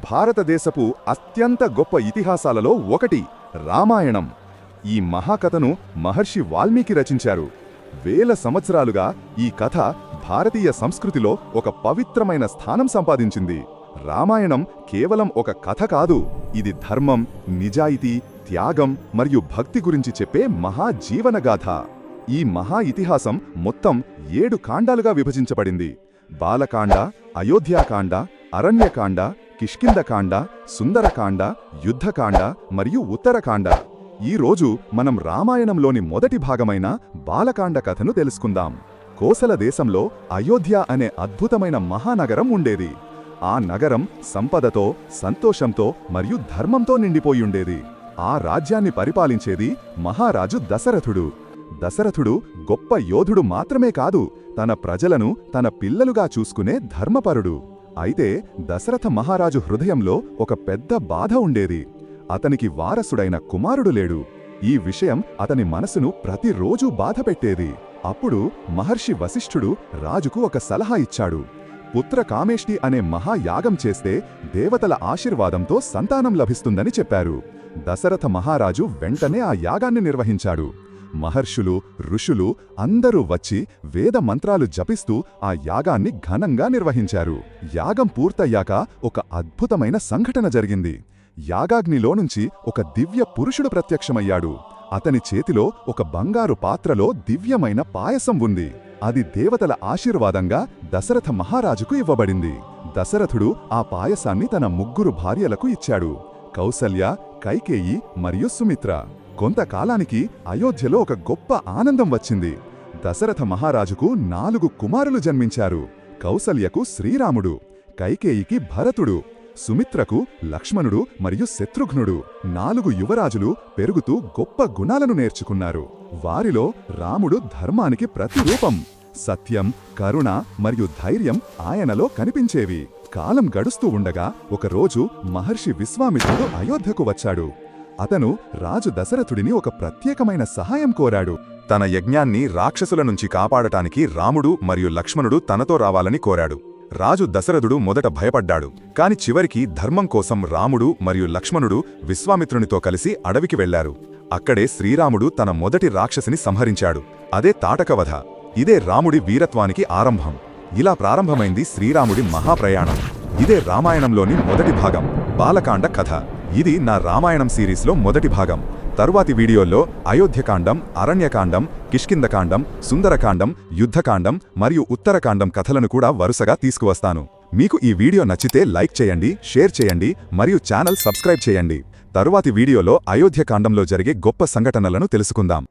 భారతదేశపు అత్యంత గొప్ప ఇతిహాసాలలో ఒకటి రామాయణం. ఈ మహాకథను మహర్షి వాల్మీకి రచించారు. వేల సంవత్సరాలుగా ఈ కథ భారతీయ సంస్కృతిలో ఒక పవిత్రమైన స్థానం సంపాదించింది. రామాయణం కేవలం ఒక కథ కాదు, ఇది ధర్మం, నిజాయితీ, త్యాగం మరియు భక్తి గురించి చెప్పే మహాజీవనగాథ. ఈ మహా ఇతిహాసం మొత్తం 7 కాండాలుగా విభజించబడింది. బాలకాండ, అయోధ్యాకాండ, అరణ్యకాండ, కిష్కింధకాండ, సుందరకాండ, యుద్ధకాండ మరియు ఉత్తరకాండ. ఈ రోజు మనం రామాయణంలోని మొదటి భాగమైన బాలకాండ కథను తెలుసుకుందాం. కోసల దేశంలో అయోధ్య అనే అద్భుతమైన మహానగరం ఉండేది. ఆ నగరం సంపదతో, సంతోషంతో మరియు ధర్మంతో నిండిపోయుండేది. ఆ రాజ్యాన్ని పరిపాలించేది మహారాజు దశరథుడు. దశరథుడు గొప్ప యోధుడు మాత్రమే కాదు, తన ప్రజలను తన పిల్లలుగా చూసుకునే ధర్మపరుడు. అయితే దశరథ మహారాజు హృదయంలో ఒక పెద్ద బాధ ఉండేది. అతనికి వారసుడైన కుమారుడు లేడు. ఈ విషయం అతని మనసును ప్రతిరోజూ బాధపెట్టేది. అప్పుడు మహర్షి వశిష్ఠుడు రాజుకు ఒక సలహా ఇచ్చాడు. పుత్ర కామేష్టి అనే మహాయాగం చేస్తే దేవతల ఆశీర్వాదంతో సంతానం లభిస్తుందని చెప్పారు. దశరథ మహారాజు వెంటనే ఆ యాగాన్ని నిర్వహించాడు. మహర్షులు, ఋషులు అందరూ వచ్చి వేద మంత్రాలు జపిస్తూ ఆ యాగాన్ని ఘనంగా నిర్వహించారు. యాగం పూర్తయ్యాక ఒక అద్భుతమైన సంఘటన జరిగింది. యాగాగ్నిలో నుంచి ఒక దివ్య పురుషుడు ప్రత్యక్షమయ్యాడు. అతని చేతిలో ఒక బంగారు పాత్రలో దివ్యమైన పాయసం ఉంది. అది దేవతల ఆశీర్వాదంగా దశరథ మహారాజుకు ఇవ్వబడింది. దశరథుడు ఆ పాయసాన్ని తన 3 భార్యలకు ఇచ్చాడు: కౌసల్య, కైకేయి మరియు సుమిత్ర. కొంతకాలానికి అయోధ్యలో ఒక గొప్ప ఆనందం వచ్చింది. దశరథ మహారాజుకు 4 కుమారులు జన్మించారు. కౌసల్యకు శ్రీరాముడు, కైకేయికి భరతుడు, సుమిత్రకు లక్ష్మణుడు మరియు శత్రుఘ్నుడు. 4 యువరాజులు పెరుగుతూ గొప్ప గుణాలను నేర్చుకున్నారు. వారిలో రాముడు ధర్మానికి ప్రతిరూపం. సత్యం, కరుణ మరియు ధైర్యం ఆయనలో కనిపించేవి. కాలం గడుస్తూ ఉండగా ఒకరోజు మహర్షి విశ్వామిత్రుడు అయోధ్యకు వచ్చాడు. అతను రాజు దశరథుడిని ఒక ప్రత్యేకమైన సహాయం కోరాడు. తన యజ్ఞాన్ని రాక్షసుల నుంచి కాపాడటానికి రాముడు మరియు లక్ష్మణుడు తనతో రావాలని కోరాడు. రాజు దశరథుడు మొదట భయపడ్డాడు, కాని చివరికి ధర్మం కోసం రాముడు మరియు లక్ష్మణుడు విశ్వామిత్రునితో కలిసి అడవికి వెళ్లారు. అక్కడే శ్రీరాముడు తన మొదటి రాక్షసిని సంహరించాడు. అదే తాటకవధ. ఇదే రాముడి వీరత్వానికి ఆరంభం. ఇలా ప్రారంభమైంది శ్రీరాముడి మహాప్రయాణం. ఇదే రామాయణంలోని మొదటి భాగం, బాలకాండ కథ. ఇది నా రామాయణం సిరీస్లో మొదటి భాగం. తరువాతి వీడియోల్లో అయోధ్యకాండం, అరణ్యకాండం, కిష్కింధకాండం, సుందరకాండం, యుద్ధకాండం మరియు ఉత్తరకాండం కథలను కూడా వరుసగా తీసుకువస్తాను. మీకు ఈ వీడియో నచ్చితే లైక్ చేయండి, షేర్ చేయండి మరియు ఛానల్ సబ్స్క్రైబ్ చేయండి. తరువాతి వీడియోలో అయోధ్యకాండంలో జరిగే గొప్ప సంఘటనలను తెలుసుకుందాం.